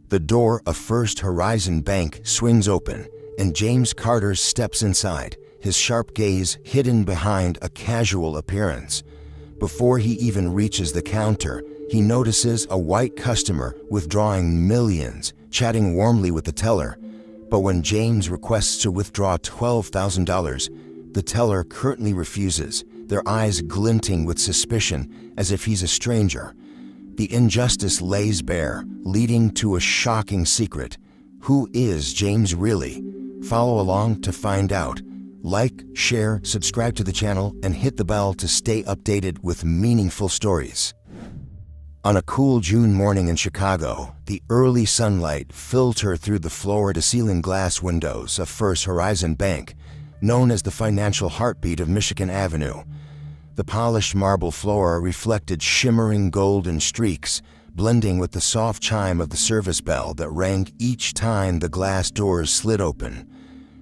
The door of First Horizon Bank swings open, and James Carter steps inside, his sharp gaze hidden behind a casual appearance. Before he even reaches the counter, he notices a white customer withdrawing millions, chatting warmly with the teller. But when James requests to withdraw $12,000, the teller curtly refuses, their eyes glinting with suspicion as if he's a stranger. The injustice lays bare, leading to a shocking secret. Who is James really? Follow along to find out. Like, share, subscribe to the channel, and hit the bell to stay updated with meaningful stories. On a cool June morning in Chicago, the early sunlight filtered through the floor-to-ceiling glass windows of First Horizon Bank, known as the financial heartbeat of Michigan Avenue. The polished marble floor reflected shimmering golden streaks, blending with the soft chime of the service bell that rang each time the glass doors slid open.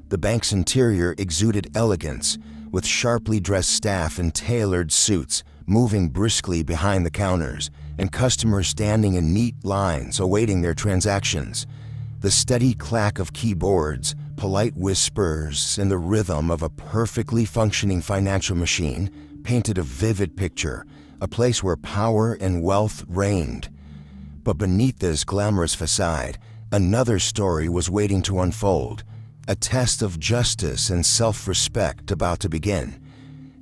The bank's interior exuded elegance, with sharply dressed staff in tailored suits moving briskly behind the counters, and customers standing in neat lines awaiting their transactions. The steady clack of keyboards, polite whispers, and the rhythm of a perfectly functioning financial machine painted a vivid picture, a place where power and wealth reigned. But beneath this glamorous facade, another story was waiting to unfold, a test of justice and self-respect about to begin.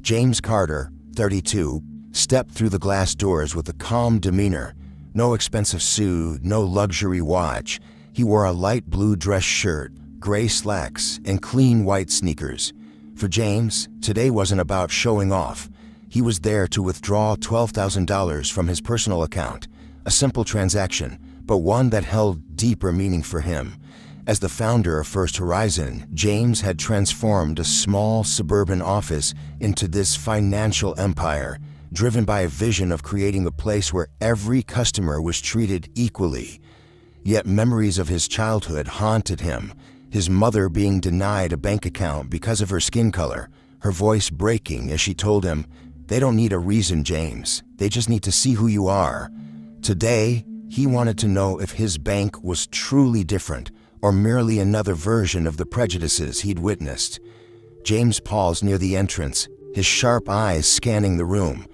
James Carter, 32, stepped through the glass doors with a calm demeanor. No expensive suit, no luxury watch. He wore a light blue dress shirt, gray slacks, and clean white sneakers. For James, today wasn't about showing off. He was there to withdraw $12,000 from his personal account, a simple transaction, but one that held deeper meaning for him. As the founder of First Horizon, James had transformed a small suburban office into this financial empire, driven by a vision of creating a place where every customer was treated equally. Yet memories of his childhood haunted him, his mother being denied a bank account because of her skin color, her voice breaking as she told him, "They don't need a reason, James. They just need to see who you are." Today, he wanted to know if his bank was truly different or merely another version of the prejudices he'd witnessed. James paused near the entrance, his sharp eyes scanning the room.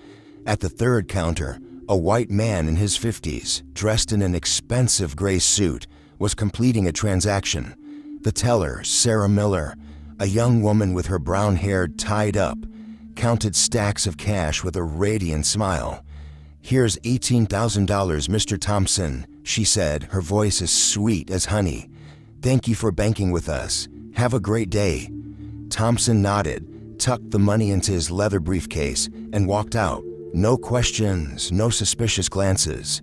At the third counter, a white man in his 50s, dressed in an expensive gray suit, was completing a transaction. The teller, Sarah Miller, a young woman with her brown hair tied up, counted stacks of cash with a radiant smile. "Here's $18,000, Mr. Thompson," she said, her voice as sweet as honey. "Thank you for banking with us. Have a great day." Thompson nodded, tucked the money into his leather briefcase, and walked out. No questions, no suspicious glances.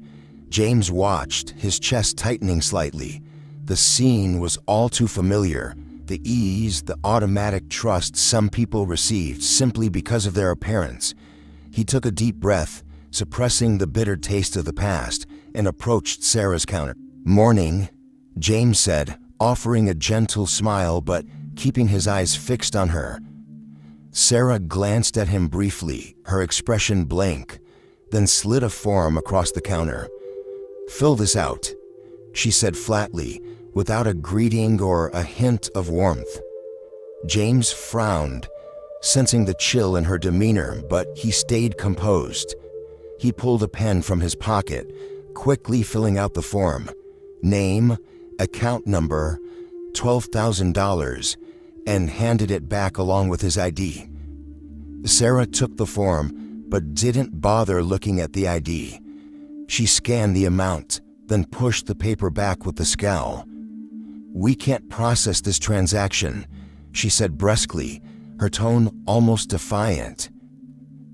James watched, his chest tightening slightly. The scene was all too familiar. The ease, the automatic trust some people received simply because of their appearance. He took a deep breath, suppressing the bitter taste of the past, and approached Sarah's counter. "Morning," James said, offering a gentle smile but keeping his eyes fixed on her. Sarah glanced at him briefly, her expression blank, then slid a form across the counter. "Fill this out," she said flatly, without a greeting or a hint of warmth. James frowned, sensing the chill in her demeanor, but he stayed composed. He pulled a pen from his pocket, quickly filling out the form. Name, account number, $12,000, and handed it back along with his ID. Sarah took the form, but didn't bother looking at the ID. She scanned the amount, then pushed the paper back with a scowl. "We can't process this transaction," she said brusquely, her tone almost defiant.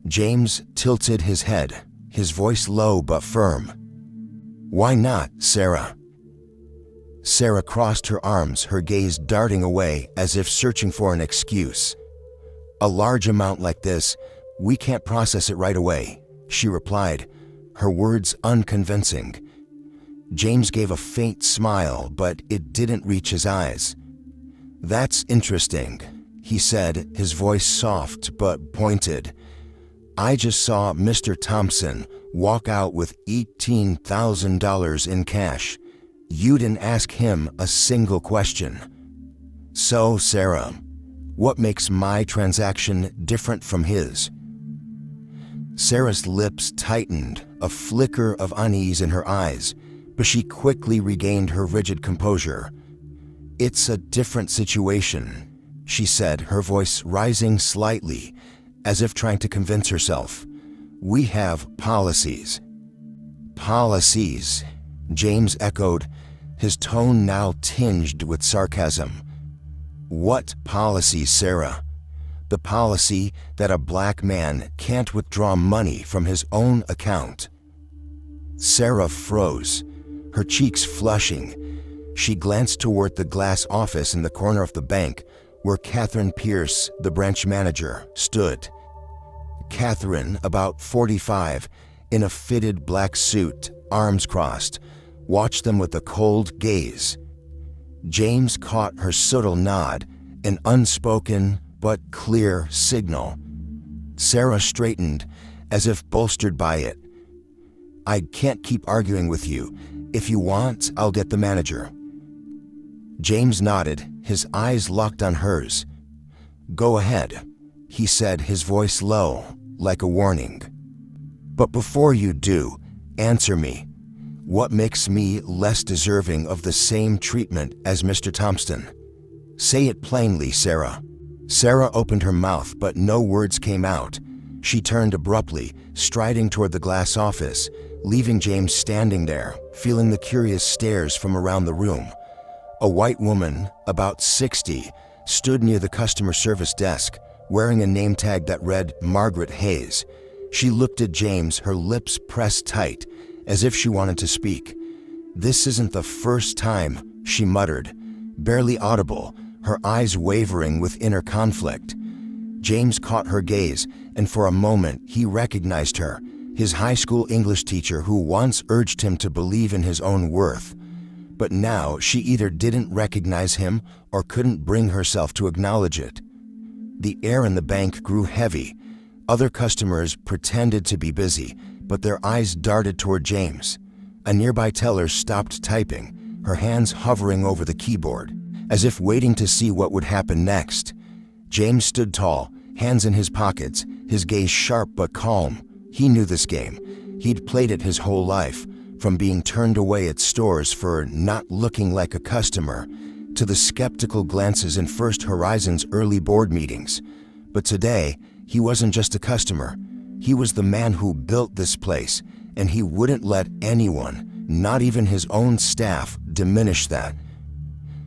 James tilted his head, his voice low but firm. "Why not, Sarah?" Sarah crossed her arms, her gaze darting away as if searching for an excuse. "A large amount like this, we can't process it right away," she replied, her words unconvincing. James gave a faint smile, but it didn't reach his eyes. "That's interesting," he said, his voice soft but pointed. "I just saw Mr. Thompson walk out with $18,000 in cash. You didn't ask him a single question. So, Sarah, what makes my transaction different from his? Sarah's lips tightened, a flicker of unease in her eyes, but she quickly regained her rigid composure. It's a different situation, she said, her voice rising slightly, as if trying to convince herself. We have policies. Policies, James echoed, his tone now tinged with sarcasm. What policies, Sarah? The policy that a black man can't withdraw money from his own account. Sarah froze, her cheeks flushing. She glanced toward the glass office in the corner of the bank where Katherine Pierce, the branch manager, stood. Katherine, about 45, in a fitted black suit, arms crossed, watched them with a cold gaze. James caught her subtle nod, an unspoken but clear signal. Sarah straightened, as if bolstered by it. I can't keep arguing with you. If you want, I'll get the manager. James nodded, his eyes locked on hers. Go ahead, he said, his voice low, like a warning. But before you do, answer me. What makes me less deserving of the same treatment as Mr. Thompson? Say it plainly, Sarah. Sarah opened her mouth, but no words came out. She turned abruptly, striding toward the glass office, leaving James standing there, feeling the curious stares from around the room. A white woman, about 60, stood near the customer service desk, wearing a name tag that read Margaret Hayes. She looked at James, her lips pressed tight, as if she wanted to speak. This isn't the first time, she muttered, barely audible, her eyes wavering with inner conflict. James caught her gaze, and for a moment he recognized her, his high school English teacher who once urged him to believe in his own worth. But now she either didn't recognize him or couldn't bring herself to acknowledge it. The air in the bank grew heavy. Other customers pretended to be busy, but their eyes darted toward James. A nearby teller stopped typing, her hands hovering over the keyboard, as if waiting to see what would happen next. James stood tall, hands in his pockets, his gaze sharp but calm. He knew this game. He'd played it his whole life, from being turned away at stores for not looking like a customer, to the skeptical glances in First Horizon's early board meetings. But today, he wasn't just a customer. He was the man who built this place, and he wouldn't let anyone, not even his own staff, diminish that.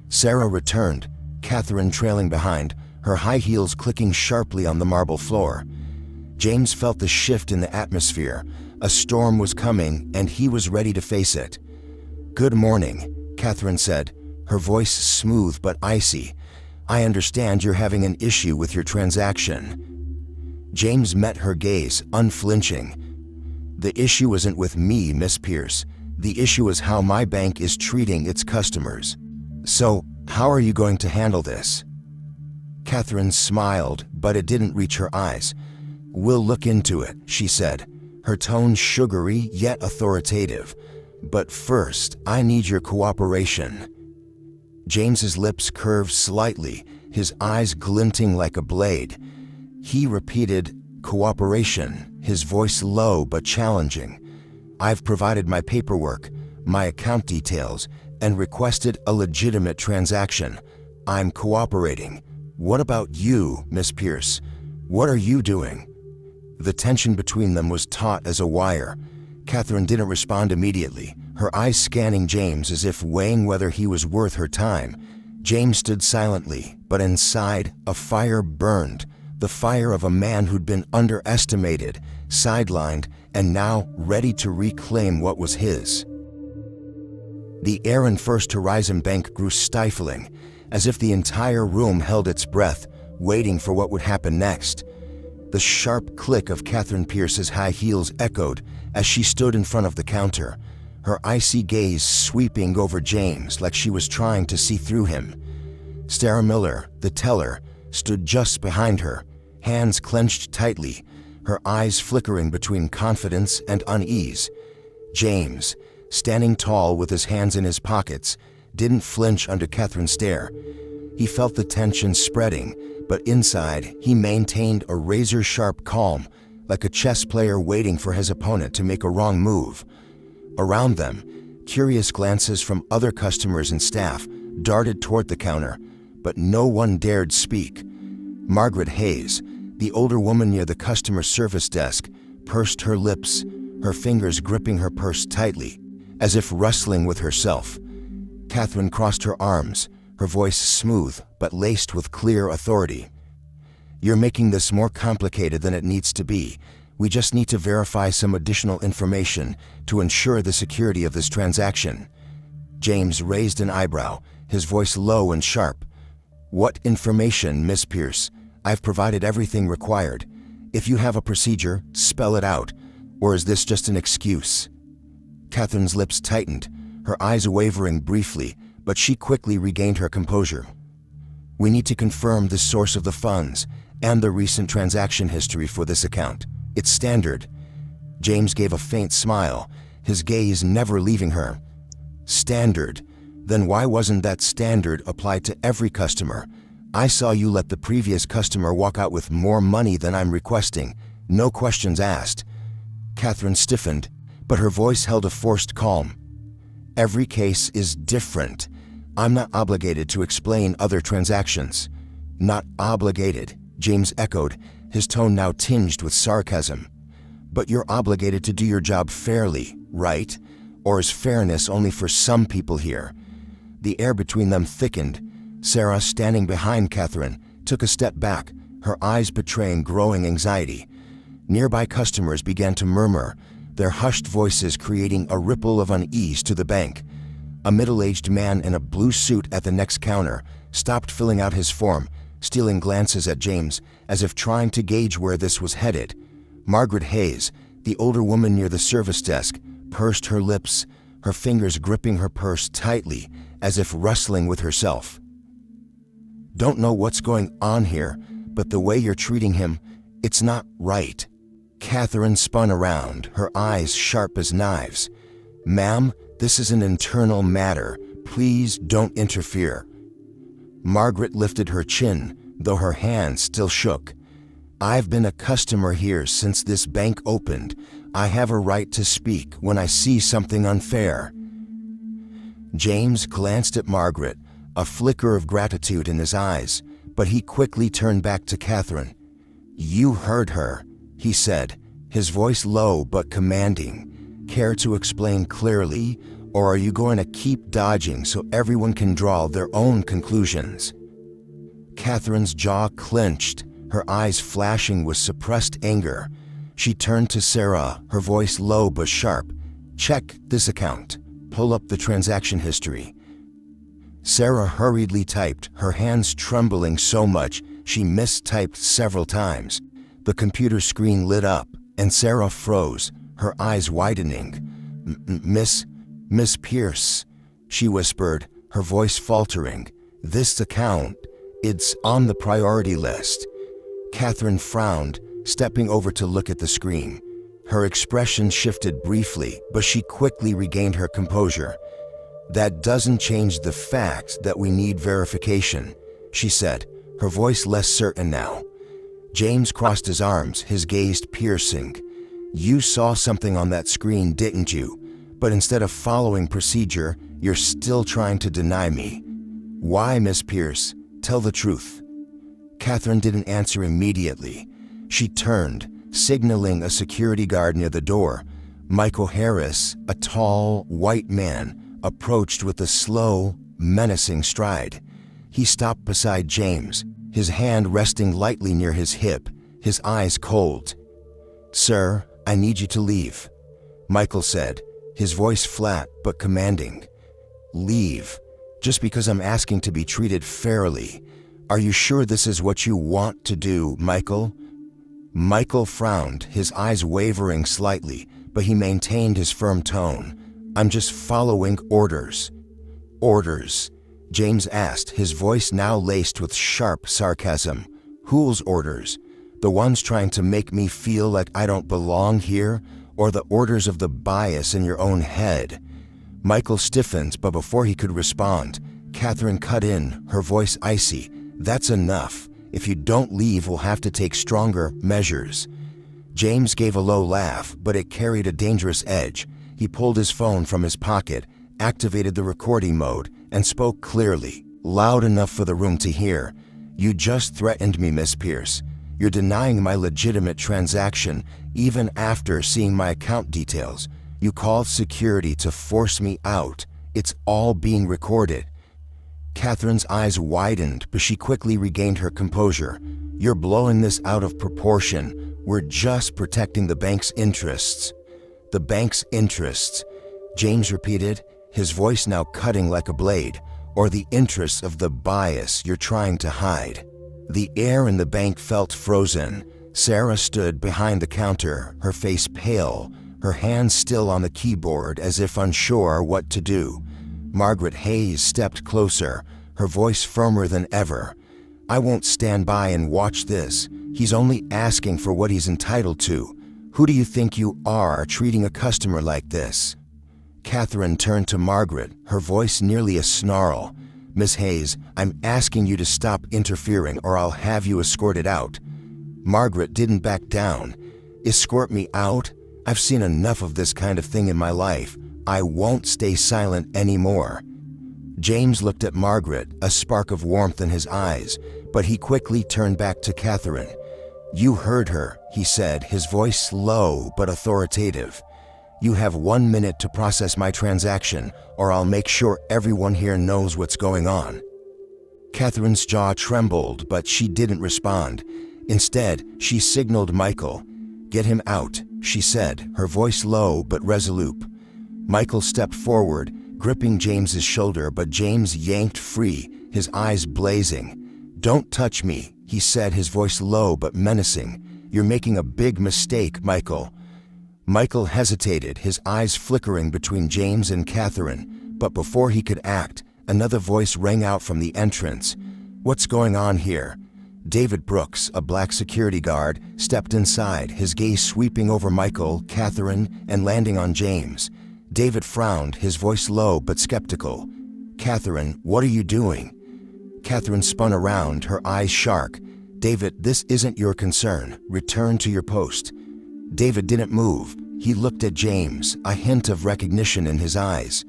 Sarah returned, Katherine trailing behind, her high heels clicking sharply on the marble floor. James felt the shift in the atmosphere. A storm was coming, and he was ready to face it. Good morning, Katherine said, her voice smooth but icy. I understand you're having an issue with your transaction. James met her gaze, unflinching. The issue isn't with me, Miss Pierce. The issue is how my bank is treating its customers. So, how are you going to handle this? Katherine smiled, but it didn't reach her eyes. We'll look into it, she said, her tone sugary yet authoritative. But first, I need your cooperation. James's lips curved slightly, his eyes glinting like a blade. He repeated, cooperation, his voice low but challenging. I've provided my paperwork, my account details, and requested a legitimate transaction. I'm cooperating. What about you, Miss Pierce? What are you doing? The tension between them was taut as a wire. Katherine didn't respond immediately, her eyes scanning James as if weighing whether he was worth her time. James stood silently, but inside, a fire burned, the fire of a man who'd been underestimated, sidelined, and now ready to reclaim what was his. The air in First Horizon Bank grew stifling, as if the entire room held its breath, waiting for what would happen next. The sharp click of Katherine Pierce's high heels echoed as she stood in front of the counter, her icy gaze sweeping over James like she was trying to see through him. Sarah Miller, the teller, stood just behind her, hands clenched tightly, her eyes flickering between confidence and unease. James, standing tall with his hands in his pockets, didn't flinch under Katherine's stare. He felt the tension spreading, but inside he maintained a razor-sharp calm, like a chess player waiting for his opponent to make a wrong move. Around them, curious glances from other customers and staff darted toward the counter, but no one dared speak. Margaret Hayes, the older woman near the customer service desk, pursed her lips, her fingers gripping her purse tightly, as if wrestling with herself. Katherine crossed her arms, her voice smooth but laced with clear authority. "You're making this more complicated than it needs to be. We just need to verify some additional information to ensure the security of this transaction." James raised an eyebrow, his voice low and sharp. "What information, Miss Pierce? I've provided everything required. If you have a procedure, spell it out. Or is this just an excuse?" Katherine's lips tightened, her eyes wavering briefly, but she quickly regained her composure. "We need to confirm the source of the funds and the recent transaction history for this account. It's standard." James gave a faint smile, his gaze never leaving her. "Standard? Then why wasn't that standard applied to every customer? I saw you let the previous customer walk out with more money than I'm requesting. No questions asked." Katherine stiffened, but her voice held a forced calm. "Every case is different. I'm not obligated to explain other transactions." "Not obligated," James echoed, his tone now tinged with sarcasm. "But you're obligated to do your job fairly, right? Or is fairness only for some people here?" The air between them thickened. Sarah, standing behind Katherine, took a step back, her eyes betraying growing anxiety. Nearby customers began to murmur, their hushed voices creating a ripple of unease to the bank. A middle-aged man in a blue suit at the next counter stopped filling out his form, stealing glances at James as if trying to gauge where this was headed. Margaret Hayes, the older woman near the service desk, pursed her lips, her fingers gripping her purse tightly as if wrestling with herself. "Don't know what's going on here, but the way you're treating him, it's not right." Katherine spun around, her eyes sharp as knives. "Ma'am, this is an internal matter. Please don't interfere." Margaret lifted her chin, though her hands still shook. "I've been a customer here since this bank opened. I have a right to speak when I see something unfair." James glanced at Margaret, a flicker of gratitude in his eyes, but he quickly turned back to Katherine. "You heard her," he said, his voice low but commanding. "Care to explain clearly, or are you going to keep dodging so everyone can draw their own conclusions?" Katherine's jaw clenched, her eyes flashing with suppressed anger. She turned to Sarah, her voice low but sharp. "Check this account. Pull up the transaction history." Sarah hurriedly typed, her hands trembling so much she mistyped several times. The computer screen lit up, and Sarah froze, her eyes widening. Miss Pierce," she whispered, her voice faltering. "This account, it's on the priority list." Katherine frowned, stepping over to look at the screen. Her expression shifted briefly, but she quickly regained her composure. "That doesn't change the fact that we need verification," she said, her voice less certain now. James crossed his arms, his gaze piercing. "You saw something on that screen, didn't you? But instead of following procedure, you're still trying to deny me. Why, Miss Pierce? Tell the truth." Katherine didn't answer immediately. She turned, signaling a security guard near the door. Michael Harris, a tall, white man, approached with a slow, menacing stride. He stopped beside James, his hand resting lightly near his hip, his eyes cold. "Sir, I need you to leave," Michael said, his voice flat but commanding. "Leave? Just because I'm asking to be treated fairly? Are you sure this is what you want to do, Michael?" Michael frowned, his eyes wavering slightly, but he maintained his firm tone. "I'm just following orders." "Orders?" James asked, his voice now laced with sharp sarcasm. "Whose orders? The ones trying to make me feel like I don't belong here, or the orders of the bias in your own head?" Michael stiffened, but before he could respond, Katherine cut in, her voice icy. "That's enough. If you don't leave, we'll have to take stronger measures." James gave a low laugh, but it carried a dangerous edge. He pulled his phone from his pocket, activated the recording mode, and spoke clearly, loud enough for the room to hear. "You just threatened me, Miss Pierce. You're denying my legitimate transaction, even after seeing my account details. You called security to force me out. It's all being recorded." Katherine's eyes widened, but she quickly regained her composure. "You're blowing this out of proportion. We're just protecting the bank's interests." "The bank's interests," James repeated, his voice now cutting like a blade. "Or the interests of the bias you're trying to hide." The air in the bank felt frozen. Sarah stood behind the counter, her face pale, her hands still on the keyboard as if unsure what to do. Margaret Hayes stepped closer, her voice firmer than ever. "I won't stand by and watch this. He's only asking for what he's entitled to. Who do you think you are, treating a customer like this?" Katherine turned to Margaret, her voice nearly a snarl. "Miss Hayes, I'm asking you to stop interfering or I'll have you escorted out." Margaret didn't back down. "Escort me out? I've seen enough of this kind of thing in my life. I won't stay silent anymore." James looked at Margaret, a spark of warmth in his eyes, but he quickly turned back to Katherine. "You heard her," he said, his voice low but authoritative. "You have 1 minute to process my transaction, or I'll make sure everyone here knows what's going on." Katherine's jaw trembled, but she didn't respond. Instead, she signaled Michael. "Get him out," she said, her voice low but resolute. Michael stepped forward, gripping James's shoulder, but James yanked free, his eyes blazing. "Don't touch me," he said, his voice low but menacing. "You're making a big mistake, Michael." Michael hesitated, his eyes flickering between James and Katherine, but before he could act, another voice rang out from the entrance. "What's going on here?" David Brooks, a black security guard, stepped inside, his gaze sweeping over Michael, Katherine, and landing on James. David frowned, his voice low but skeptical. "Katherine, what are you doing?" Katherine spun around, her eyes sharp. "David, this isn't your concern. Return to your post." David didn't move. He looked at James, a hint of recognition in his eyes.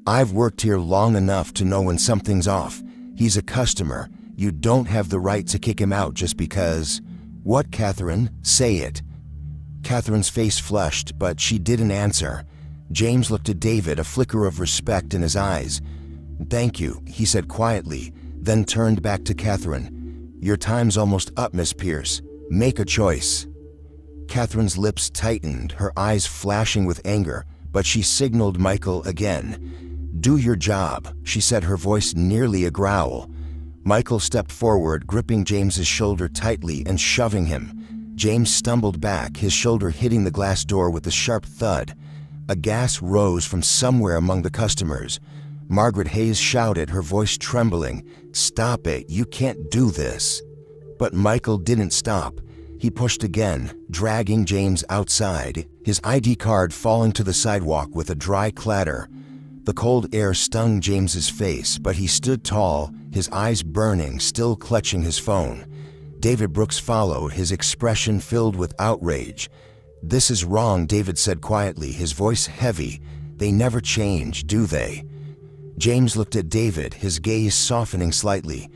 "I've worked here long enough to know when something's off. He's a customer. You don't have the right to kick him out just because." "What, Katherine? Say it." Katherine's face flushed, but she didn't answer. James looked at David, a flicker of respect in his eyes. "Thank you," he said quietly, then turned back to Katherine. "Your time's almost up, Miss Pierce. Make a choice." Katherine's lips tightened, her eyes flashing with anger, but she signaled Michael again. "Do your job," she said, her voice nearly a growl. Michael stepped forward, gripping James's shoulder tightly and shoving him. James stumbled back, his shoulder hitting the glass door with a sharp thud. A gasp rose from somewhere among the customers. Margaret Hayes shouted, her voice trembling, "Stop it, you can't do this." But Michael didn't stop. He pushed again, dragging James outside, his ID card falling to the sidewalk with a dry clatter. The cold air stung James's face, but he stood tall, his eyes burning, still clutching his phone. David Brooks followed, his expression filled with outrage. "This is wrong," David said quietly, his voice heavy. "They never change, do they?" James looked at David, his gaze softening slightly.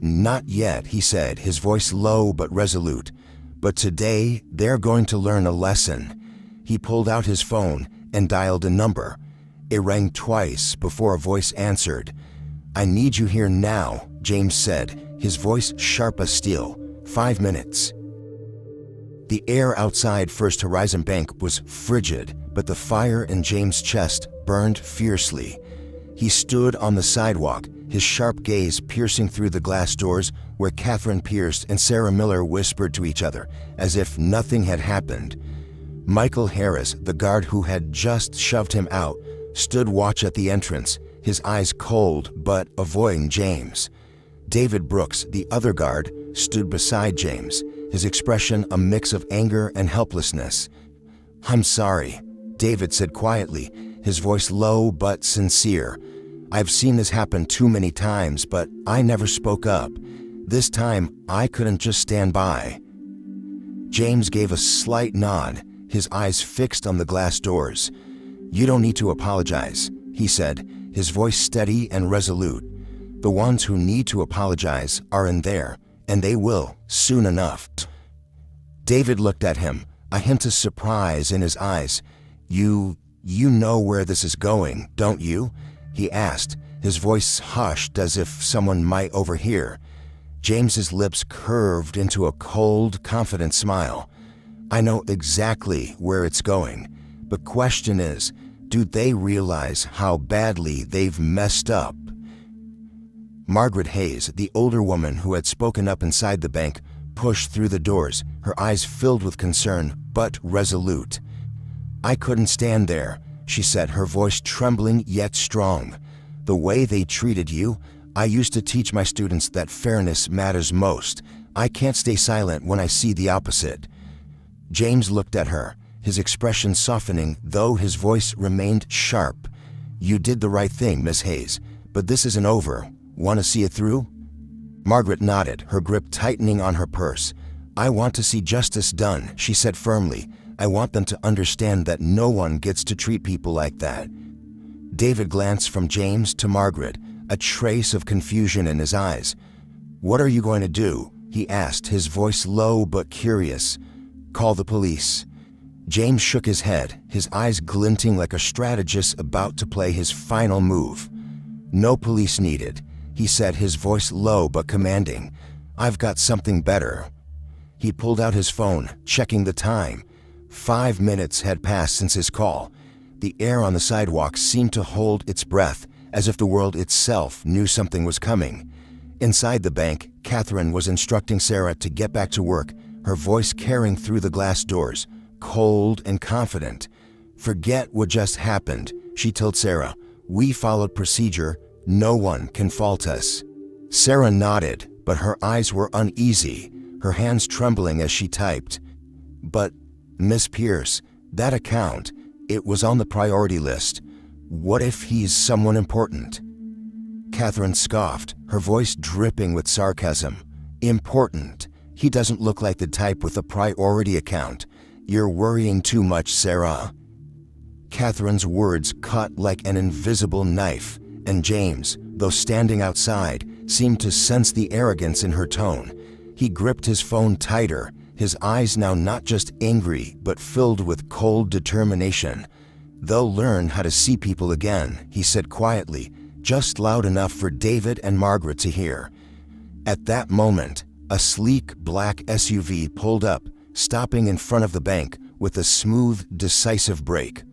"Not yet," he said, his voice low but resolute. "But today, they're going to learn a lesson." He pulled out his phone and dialed a number. It rang twice before a voice answered. "I need you here now," James said, his voice sharp as steel. 5 minutes. The air outside First Horizon Bank was frigid, but the fire in James' chest burned fiercely. He stood on the sidewalk, his sharp gaze piercing through the glass doors where Katherine Pierce and Sarah Miller whispered to each other, as if nothing had happened. Michael Harris, the guard who had just shoved him out, stood watch at the entrance, his eyes cold but avoiding James. David Brooks, the other guard, stood beside James, his expression a mix of anger and helplessness. "I'm sorry," David said quietly, his voice low but sincere. "I've seen this happen too many times, but I never spoke up. This time, I couldn't just stand by." James gave a slight nod, his eyes fixed on the glass doors. "You don't need to apologize," he said, his voice steady and resolute. "The ones who need to apologize are in there, and they will, soon enough." David looked at him, a hint of surprise in his eyes. You know where this is going, don't you?" he asked, his voice hushed as if someone might overhear. James's lips curved into a cold, confident smile. "I know exactly where it's going. The question is, do they realize how badly they've messed up?" Margaret Hayes, the older woman who had spoken up inside the bank, pushed through the doors, her eyes filled with concern but resolute. "I couldn't stand there," she said, her voice trembling yet strong. "The way they treated you, I used to teach my students that fairness matters most. I can't stay silent when I see the opposite." James looked at her, his expression softening, though his voice remained sharp. "You did the right thing, Miss Hayes, but this isn't over. Want to see it through?" Margaret nodded, her grip tightening on her purse. "I want to see justice done," she said firmly. "I want them to understand that no one gets to treat people like that." David glanced from James to Margaret, a trace of confusion in his eyes. "What are you going to do?" he asked, his voice low but curious. "Call the police." James shook his head, his eyes glinting like a strategist about to play his final move. "No police needed," he said, his voice low but commanding. "I've got something better." He pulled out his phone, checking the time. 5 minutes had passed since his call. The air on the sidewalk seemed to hold its breath, as if the world itself knew something was coming. Inside the bank, Katherine was instructing Sarah to get back to work, her voice carrying through the glass doors, cold and confident. "Forget what just happened," she told Sarah. "We followed procedure. No one can fault us." Sarah nodded, but her eyes were uneasy, her hands trembling as she typed. "But, Miss Pierce, that account, it was on the priority list. What if he's someone important?" Katherine scoffed, her voice dripping with sarcasm. "Important? He doesn't look like the type with a priority account. You're worrying too much, Sarah." Katherine's words cut like an invisible knife, and James, though standing outside, seemed to sense the arrogance in her tone. He gripped his phone tighter, his eyes now not just angry but filled with cold determination. "They'll learn how to see people again," he said quietly, just loud enough for David and Margaret to hear. At that moment, a sleek black SUV pulled up, stopping in front of the bank with a smooth, decisive brake.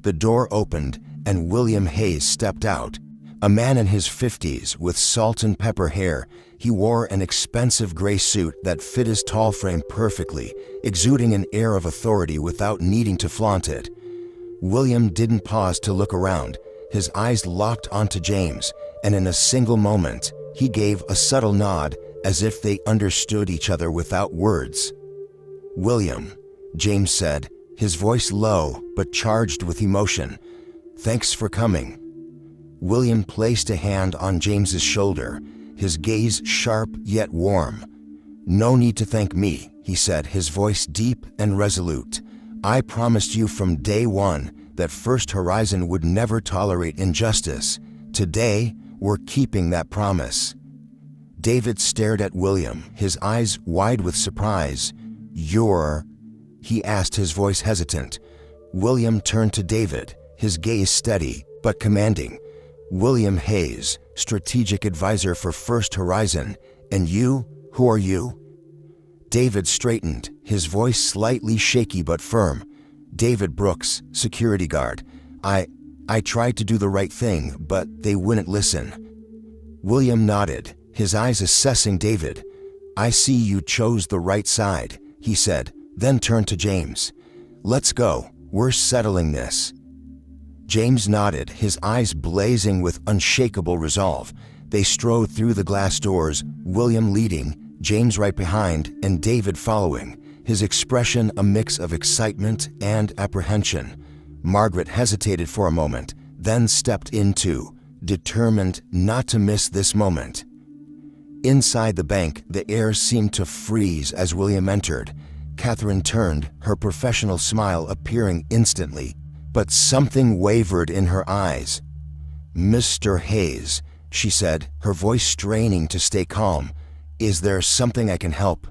The door opened and William Hayes stepped out. A man in his 50s with salt and pepper hair, he wore an expensive gray suit that fit his tall frame perfectly, exuding an air of authority without needing to flaunt it. William didn't pause to look around. His eyes locked onto James, and in a single moment, he gave a subtle nod as if they understood each other without words. "William," James said, his voice low but charged with emotion. "Thanks for coming." William placed a hand on James's shoulder, his gaze sharp yet warm. "No need to thank me," he said, his voice deep and resolute. "I promised you from day one that First Horizon would never tolerate injustice. Today, we're keeping that promise." David stared at William, his eyes wide with surprise. "You're—" he asked, his voice hesitant. William turned to David, his gaze steady but commanding. "William Hayes, strategic advisor for First Horizon. And you, who are you?" David straightened, his voice slightly shaky but firm. "David Brooks, security guard. I tried to do the right thing, but they wouldn't listen." William nodded, his eyes assessing David. "I see you chose the right side," he said, then turned to James. "Let's go, we're settling this." James nodded, his eyes blazing with unshakable resolve. They strode through the glass doors, William leading, James right behind, and David following, his expression a mix of excitement and apprehension. Margaret hesitated for a moment, then stepped in too, determined not to miss this moment. Inside the bank, the air seemed to freeze as William entered. Katherine turned, her professional smile appearing instantly, but something wavered in her eyes. "Mr. Hayes," she said, her voice straining to stay calm, "is there something I can help?"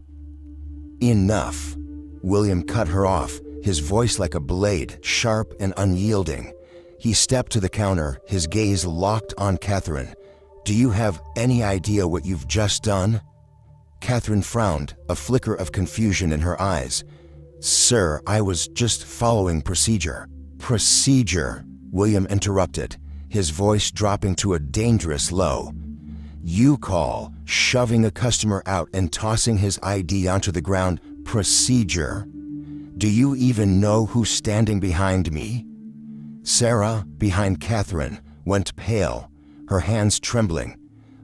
"Enough." William cut her off, his voice like a blade, sharp and unyielding. He stepped to the counter, his gaze locked on Katherine. "Do you have any idea what you've just done?" Katherine frowned, a flicker of confusion in her eyes. "Sir, I was just following procedure." "Procedure," William interrupted, his voice dropping to a dangerous low. "You call shoving a customer out and tossing his ID onto the ground procedure? Do you even know who's standing behind me?" Sarah, behind Katherine, went pale, her hands trembling.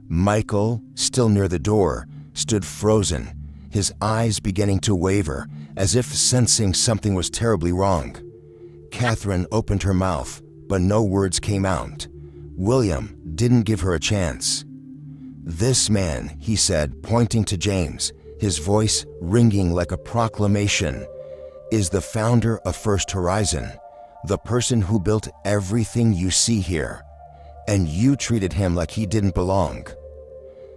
Michael, still near the door, stood frozen, his eyes beginning to waver, as if sensing something was terribly wrong. Katherine opened her mouth, but no words came out. William didn't give her a chance. "This man," he said, pointing to James, his voice ringing like a proclamation, "is the founder of First Horizon, the person who built everything you see here, and you treated him like he didn't belong."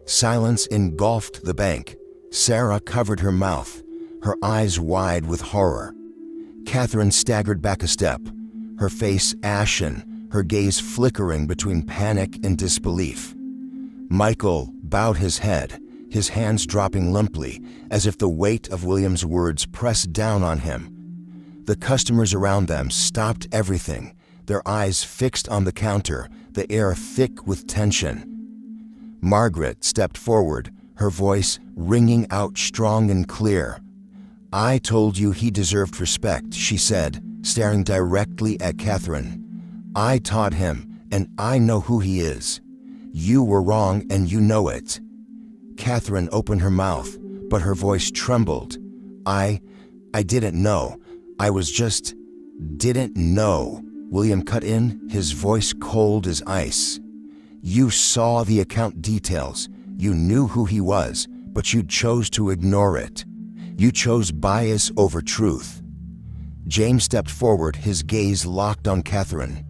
Silence engulfed the bank. Sarah covered her mouth, her eyes wide with horror. Katherine staggered back a step, her face ashen, her gaze flickering between panic and disbelief. Michael bowed his head, his hands dropping limply, as if the weight of William's words pressed down on him. The customers around them stopped everything, their eyes fixed on the counter, the air thick with tension. Margaret stepped forward, her voice ringing out strong and clear. "I told you he deserved respect," she said, staring directly at Katherine. "I taught him, and I know who he is. You were wrong, and you know it." Katherine opened her mouth, but her voice trembled. I didn't know. I was just didn't know." William cut in, his voice cold as ice. "You saw the account details. You knew who he was, but you chose to ignore it. You chose bias over truth." James stepped forward, his gaze locked on Katherine.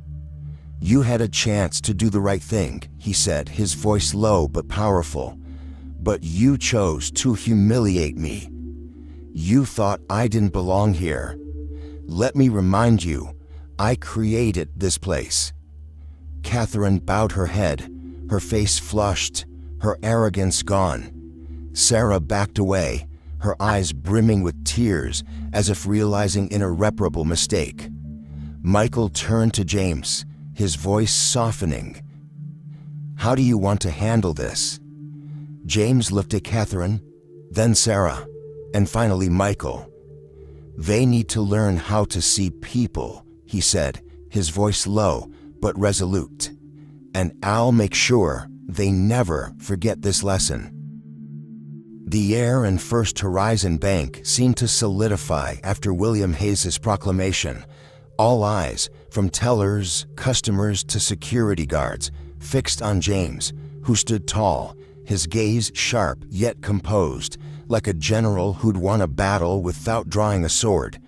"You had a chance to do the right thing," he said, his voice low but powerful. "But you chose to humiliate me. You thought I didn't belong here. Let me remind you, I created this place." Katherine bowed her head, her face flushed, her arrogance gone. Sarah backed away, her eyes brimming with tears as if realizing an irreparable mistake. Michael turned to James, his voice softening. "How do you want to handle this?" James looked at Katherine, then Sarah, and finally Michael. "They need to learn how to see people," he said, his voice low but resolute. "And I'll make sure they never forget this lesson." The air in First Horizon Bank seemed to solidify after William Hayes' proclamation. All eyes, from tellers, customers to security guards, fixed on James, who stood tall, his gaze sharp yet composed, like a general who'd won a battle without drawing a sword.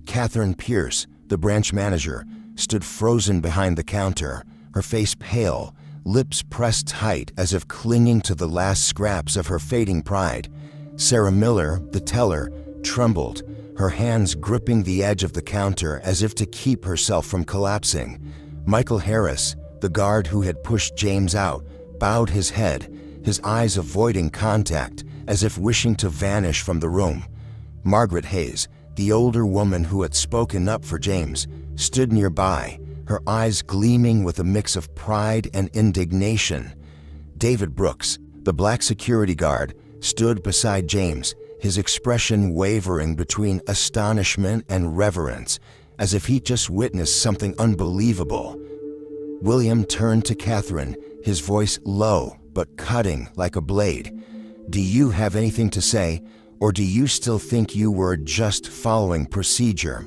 Katherine Pierce, the branch manager, stood frozen behind the counter, her face pale, lips pressed tight as if clinging to the last scraps of her fading pride. Sarah Miller, the teller, trembled, her hands gripping the edge of the counter as if to keep herself from collapsing. Michael Harris, the guard who had pushed James out, bowed his head, his eyes avoiding contact, as if wishing to vanish from the room. Margaret Hayes, the older woman who had spoken up for James, stood nearby, her eyes gleaming with a mix of pride and indignation. David Brooks, the black security guard, stood beside James, his expression wavering between astonishment and reverence, as if he'd just witnessed something unbelievable. William turned to Katherine, his voice low but cutting like a blade. "Do you have anything to say, or do you still think you were just following procedure?"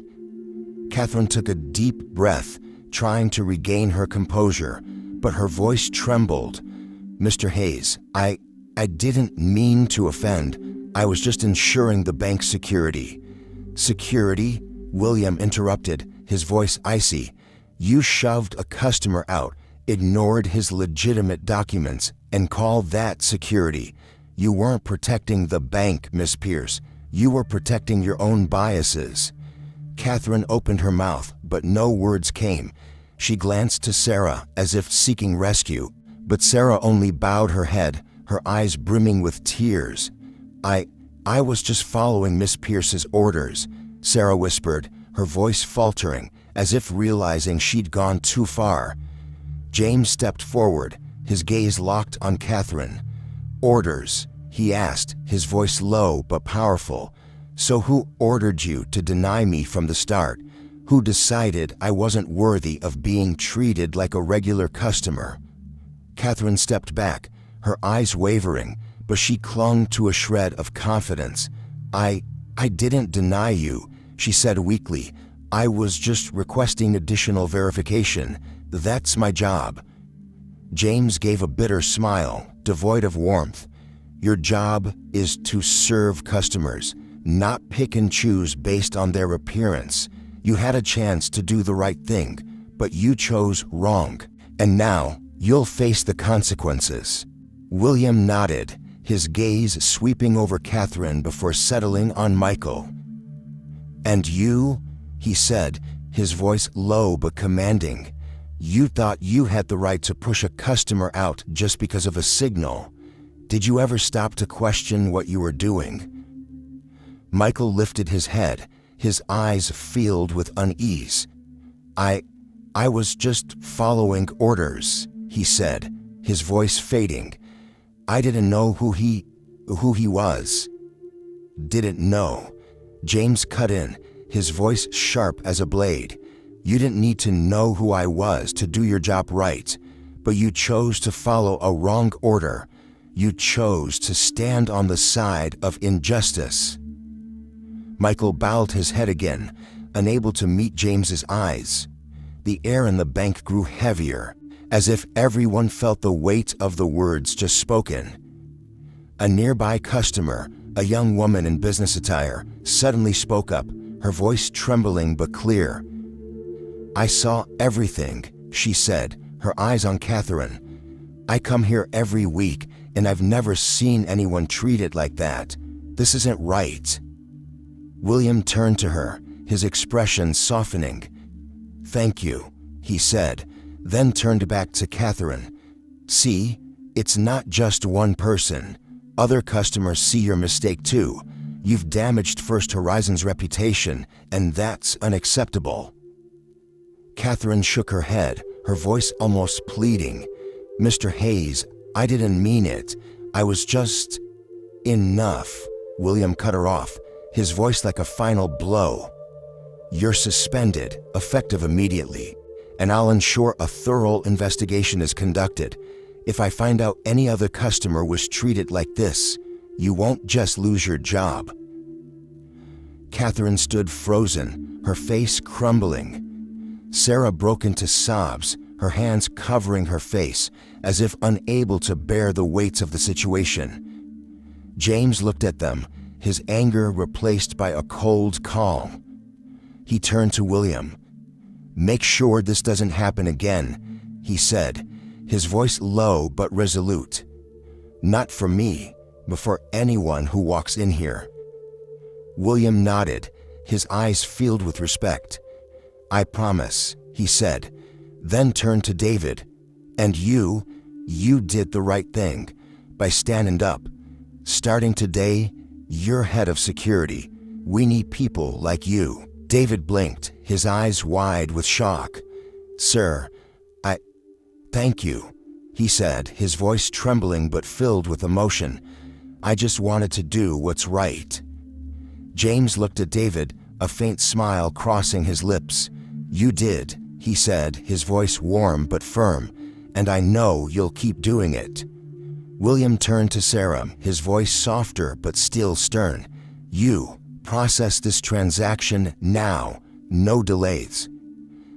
Katherine took a deep breath, trying to regain her composure, but her voice trembled. "Mr. Hayes, I didn't mean to offend. I was just ensuring the bank's security." "Security?" William interrupted, his voice icy. "You shoved a customer out, ignored his legitimate documents, and called that security. You weren't protecting the bank, Miss Pierce. You were protecting your own biases." Katherine opened her mouth, but no words came. She glanced to Sarah as if seeking rescue, but Sarah only bowed her head, her eyes brimming with tears. I was just following Miss Pierce's orders," Sarah whispered, her voice faltering, as if realizing she'd gone too far. James stepped forward, his gaze locked on Katherine. "Orders?" he asked, his voice low but powerful. "So who ordered you to deny me from the start? Who decided I wasn't worthy of being treated like a regular customer?" Katherine stepped back, her eyes wavering, but she clung to a shred of confidence. I didn't deny you," she said weakly. "I was just requesting additional verification. That's my job." James gave a bitter smile, devoid of warmth. "Your job is to serve customers, not pick and choose based on their appearance. You had a chance to do the right thing, but you chose wrong, and now you'll face the consequences." William nodded, his gaze sweeping over Katherine before settling on Michael. "And you?" he said, his voice low but commanding. "You thought you had the right to push a customer out just because of a signal. Did you ever stop to question what you were doing?" Michael lifted his head, his eyes filled with unease. I was just following orders," he said, his voice fading. "I didn't know who he was." "Didn't know?" James cut in, his voice sharp as a blade. "You didn't need to know who I was to do your job right, but you chose to follow a wrong order. You chose to stand on the side of injustice." Michael bowed his head again, unable to meet James's eyes. The air in the bank grew heavier, as if everyone felt the weight of the words just spoken. A nearby customer, a young woman in business attire, suddenly spoke up, her voice trembling but clear. "I saw everything," she said, her eyes on Katherine. "I come here every week, and I've never seen anyone treated like that. This isn't right." William turned to her, his expression softening. "Thank you," he said, then turned back to Katherine. "See, it's not just one person. Other customers see your mistake too. You've damaged First Horizon's reputation, and that's unacceptable." Katherine shook her head, her voice almost pleading. "Mr. Hayes, I didn't mean it. I was just..." "Enough," William cut her off, his voice like a final blow. "You're suspended, effective immediately, and I'll ensure a thorough investigation is conducted. If I find out any other customer was treated like this, you won't just lose your job." Katherine stood frozen, her face crumbling. Sarah broke into sobs, her hands covering her face, as if unable to bear the weight of the situation. James looked at them, his anger replaced by a cold calm. He turned to William. "Make sure this doesn't happen again," he said, his voice low but resolute. "Not for me, but for anyone who walks in here." William nodded, his eyes filled with respect. "I promise," he said, then turned to David. "And you did the right thing by standing up. Starting today, you're head of security. We need people like you." David blinked, his eyes wide with shock. "Sir, thank you," he said, his voice trembling but filled with emotion. "I just wanted to do what's right." James looked at David, a faint smile crossing his lips. "You did," he said, his voice warm but firm, "and I know you'll keep doing it." William turned to Sarah, his voice softer but still stern. "You process this transaction now. no delays.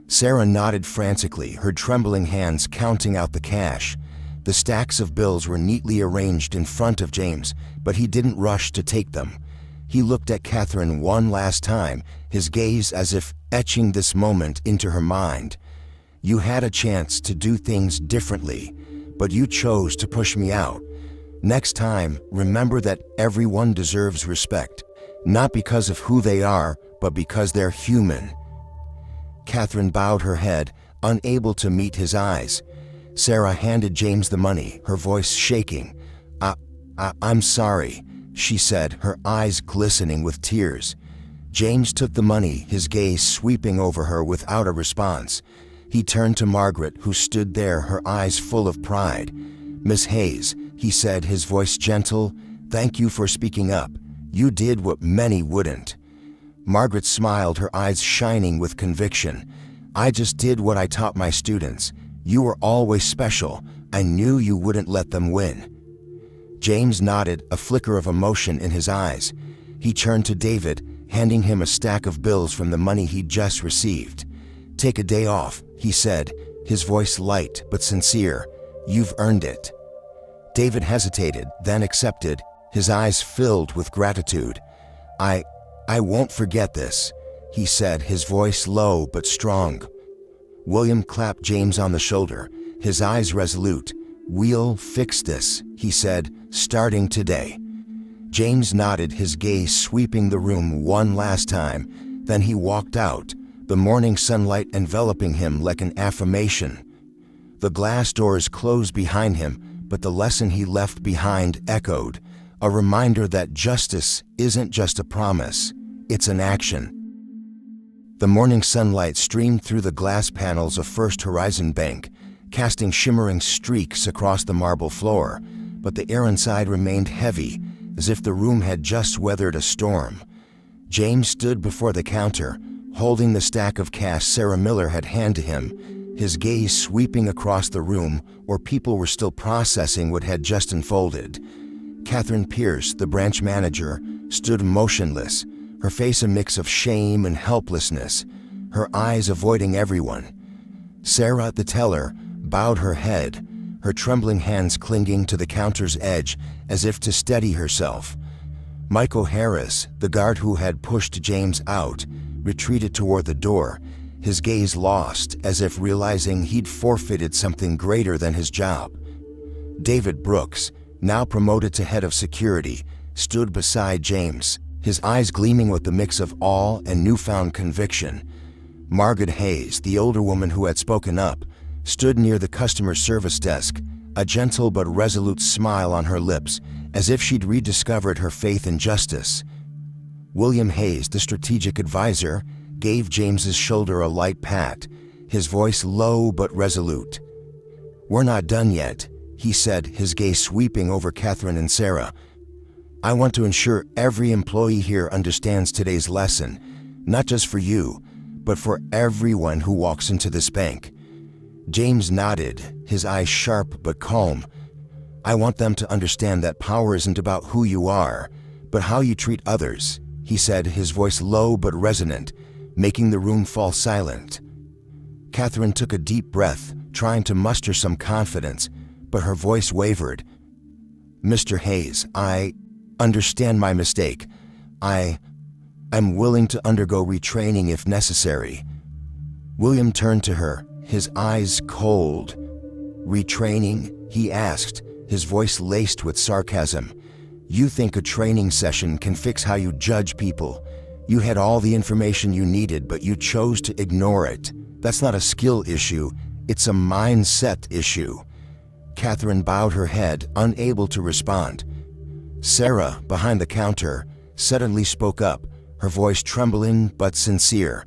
Sarah nodded frantically, her trembling hands counting out the cash. The stacks of bills were neatly arranged in front of James, but he didn't rush to take them. He looked at Katherine one last time, his gaze as if etching this moment into her mind. "You had a chance to do things differently, but you chose to push me out. Next time, remember that everyone deserves respect, not because of who they are, but because they're human." Katherine bowed her head, unable to meet his eyes. Sarah handed James the money, her voice shaking. I'm sorry," she said, her eyes glistening with tears. James took the money, his gaze sweeping over her without a response. He turned to Margaret, who stood there, her eyes full of pride. "Miss Hayes," he said, his voice gentle, "thank you for speaking up. You did what many wouldn't." Margaret smiled, her eyes shining with conviction. "I just did what I taught my students. You were always special. I knew you wouldn't let them win." James nodded, a flicker of emotion in his eyes. He turned to David, handing him a stack of bills from the money he'd just received. "Take a day off," he said, his voice light but sincere. "You've earned it." David hesitated, then accepted, his eyes filled with gratitude. I won't forget this," he said, his voice low but strong. William clapped James on the shoulder, his eyes resolute. "We'll fix this," he said, "starting today." James nodded, his gaze sweeping the room one last time. Then he walked out, the morning sunlight enveloping him like an affirmation. The glass doors closed behind him, but the lesson he left behind echoed, a reminder that justice isn't just a promise, it's an action. The morning sunlight streamed through the glass panels of First Horizon Bank, casting shimmering streaks across the marble floor, but the air inside remained heavy, as if the room had just weathered a storm. James stood before the counter, holding the stack of cash Sarah Miller had handed him, his gaze sweeping across the room where people were still processing what had just unfolded. Katherine Pierce, the branch manager, stood motionless, her face a mix of shame and helplessness, her eyes avoiding everyone. Sarah, the teller, bowed her head, her trembling hands clinging to the counter's edge as if to steady herself. Michael Harris, the guard who had pushed James out, retreated toward the door, his gaze lost as if realizing he'd forfeited something greater than his job. David Brooks, now promoted to head of security, stood beside James, his eyes gleaming with the mix of awe and newfound conviction. Margaret Hayes, the older woman who had spoken up, stood near the customer service desk, a gentle but resolute smile on her lips, as if she'd rediscovered her faith in justice. William Hayes, the strategic advisor, gave James's shoulder a light pat, his voice low but resolute. "We're not done yet," he said, his gaze sweeping over Katherine and Sarah. "I want to ensure every employee here understands today's lesson, not just for you, but for everyone who walks into this bank." James nodded, his eyes sharp but calm. "I want them to understand that power isn't about who you are, but how you treat others," he said, his voice low but resonant, making the room fall silent. Katherine took a deep breath, trying to muster some confidence, but her voice wavered. "Mr. Hayes, I understand my mistake. I'm willing to undergo retraining if necessary." William turned to her, his eyes cold. "Retraining?" he asked, his voice laced with sarcasm. "You think a training session can fix how you judge people? You had all the information you needed, but you chose to ignore it. That's not a skill issue, it's a mindset issue." Katherine bowed her head, unable to respond. Sarah, behind the counter, suddenly spoke up, her voice trembling but sincere.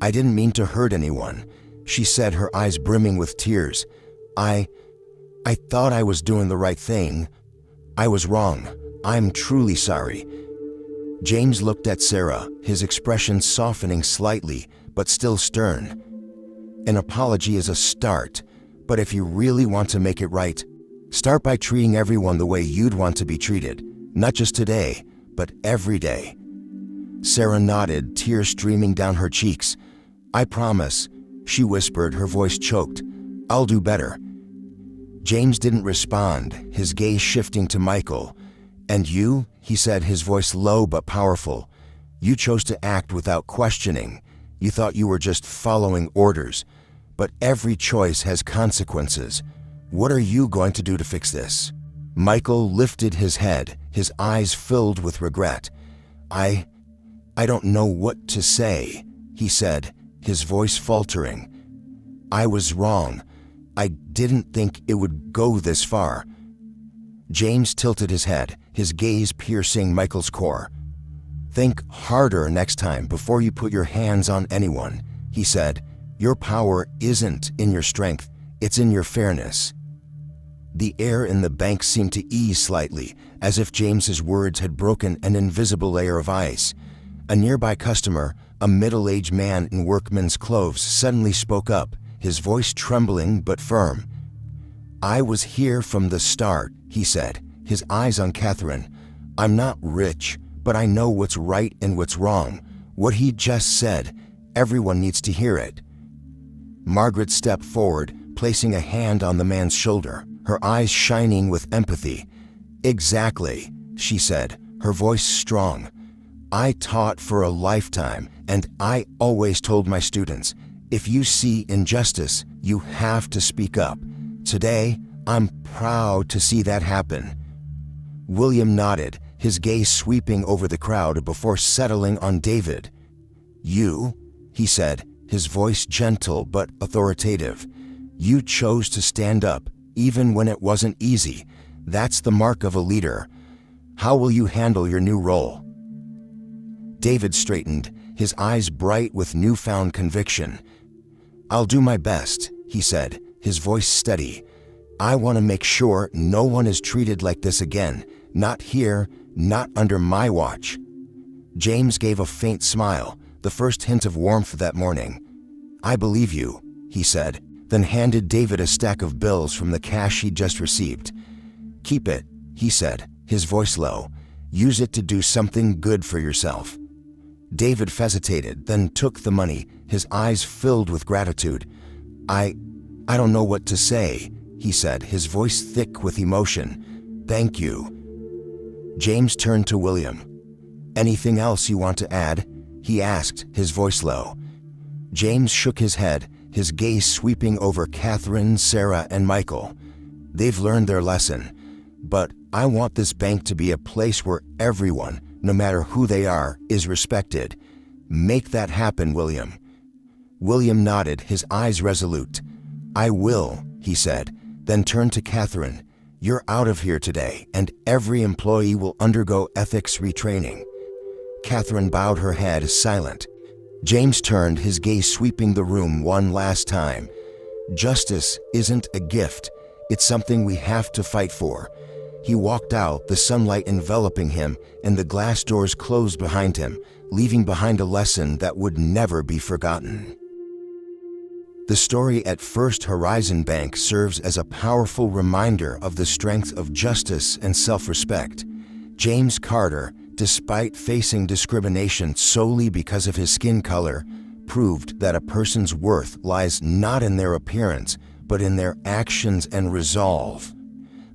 "I didn't mean to hurt anyone," she said, her eyes brimming with tears. I thought I was doing the right thing. I was wrong. I'm truly sorry." James looked at Sarah, his expression softening slightly, but still stern. "An apology is a start, but if you really want to make it right, start by treating everyone the way you'd want to be treated, not just today, but every day." Sarah nodded, tears streaming down her cheeks. "I promise," she whispered, her voice choked. "I'll do better." James didn't respond, his gaze shifting to Michael. "And you?" he said, his voice low but powerful. "You chose to act without questioning. You thought you were just following orders. But every choice has consequences. What are you going to do to fix this?" Michael lifted his head, his eyes filled with regret. I don't know what to say," he said, his voice faltering. "I was wrong. I didn't think it would go this far." James tilted his head, his gaze piercing Michael's core. "Think harder next time before you put your hands on anyone," he said. "Your power isn't in your strength, it's in your fairness." The air in the bank seemed to ease slightly, as if James's words had broken an invisible layer of ice. A nearby customer, a middle-aged man in workman's clothes, suddenly spoke up, his voice trembling but firm. "I was here from the start," he said, his eyes on Katherine. "I'm not rich, but I know what's right and what's wrong. What he just said, everyone needs to hear it." Margaret stepped forward, placing a hand on the man's shoulder, her eyes shining with empathy. "Exactly," she said, her voice strong. "I taught for a lifetime, and I always told my students, if you see injustice, you have to speak up. Today, I'm proud to see that happen." William nodded, his gaze sweeping over the crowd before settling on David. "You," he said, his voice gentle but authoritative. "You chose to stand up, even when it wasn't easy. That's the mark of a leader. How will you handle your new role?" David straightened, his eyes bright with newfound conviction. "I'll do my best," he said, his voice steady. "I want to make sure no one is treated like this again. Not here, not under my watch." James gave a faint smile, the first hint of warmth that morning. "I believe you," he said, then handed David a stack of bills from the cash he'd just received. "Keep it," he said, his voice low. "Use it to do something good for yourself." David hesitated, then took the money, his eyes filled with gratitude. I don't know what to say," he said, his voice thick with emotion. "Thank you." James turned to William. "Anything else you want to add?" he asked, his voice low. James shook his head, his gaze sweeping over Katherine, Sarah, and Michael. "They've learned their lesson, but I want this bank to be a place where everyone, no matter who they are, is respected. Make that happen, William." William nodded, his eyes resolute. "I will," he said, then turned to Katherine. "You're out of here today, and every employee will undergo ethics retraining." Katherine bowed her head, silent. James turned, his gaze sweeping the room one last time. "Justice isn't a gift, it's something we have to fight for." He walked out, the sunlight enveloping him, and the glass doors closed behind him, leaving behind a lesson that would never be forgotten. The story at First Horizon Bank serves as a powerful reminder of the strength of justice and self-respect. James Carter, despite facing discrimination solely because of his skin color, proved that a person's worth lies not in their appearance, but in their actions and resolve.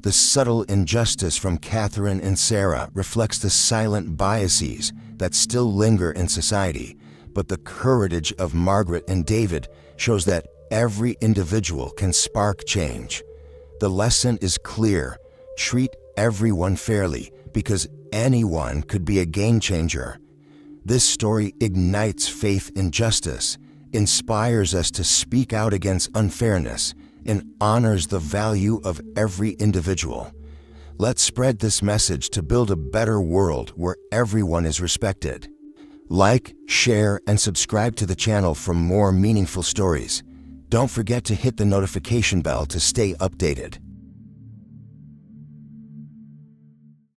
The subtle injustice from Katherine and Sarah reflects the silent biases that still linger in society, but the courage of Margaret and David shows that every individual can spark change. The lesson is clear: treat everyone fairly, because anyone could be a game changer. This story ignites faith in justice, inspires us to speak out against unfairness, and honors the value of every individual. Let's spread this message to build a better world where everyone is respected. Like, share, and subscribe to the channel for more meaningful stories. Don't forget to hit the notification bell to stay updated.